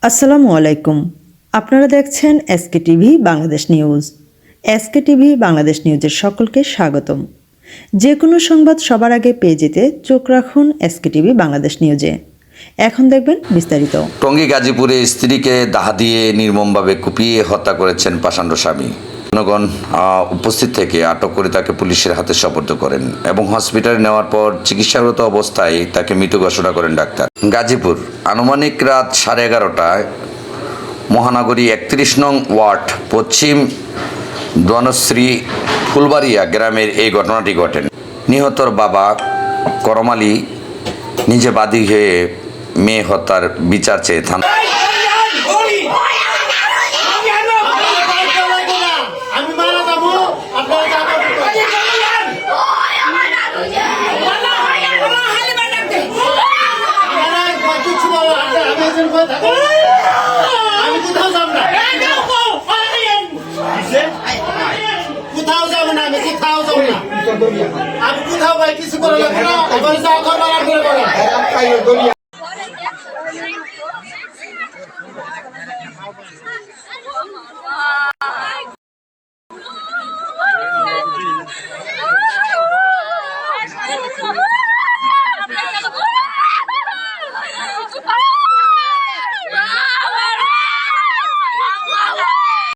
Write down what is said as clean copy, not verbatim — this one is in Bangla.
আসসালামু আলাইকুম। আপনারা দেখছেন SK TV Bangladesh news. SK TV Bangladesh নিউজের সকলকে স্বাগতম। যে কোনো সংবাদ সবার আগে পেয়ে যেতে চোখ রাখুন এসকে টিভি বাংলাদেশ নিউজে। এখন দেখবেন বিস্তারিত। টঙ্গী গাজীপুরে স্ত্রীকে দাহ দিয়ে নির্মমভাবে কুপিয়ে হত্যা করেছেন পাষাণ্ড স্বামী। জনগণ উপস্থিত থেকে আটক করে তাকে পুলিশের হাতে সোপর্দ করেন এবং হসপিটালে নেওয়ার পর চিকিৎসারত অবস্থায় তাকে মৃত ঘোষণা করেন ডাক্তার। গাজীপুর আনুমানিক রাত 11:30টায় মহানগরী 31 নং ওয়ার্ড পশ্চিম দোয়ানশ্রী ফুলবাড়িয়া গ্রামের এই ঘটনাটি ঘটেন। নিহতর বাবা করম আলী নিজে বাদী হয়ে মেয়ে হত্যার বিচার চেয়ে থানা আমি কোথাও ভাই কিছু করে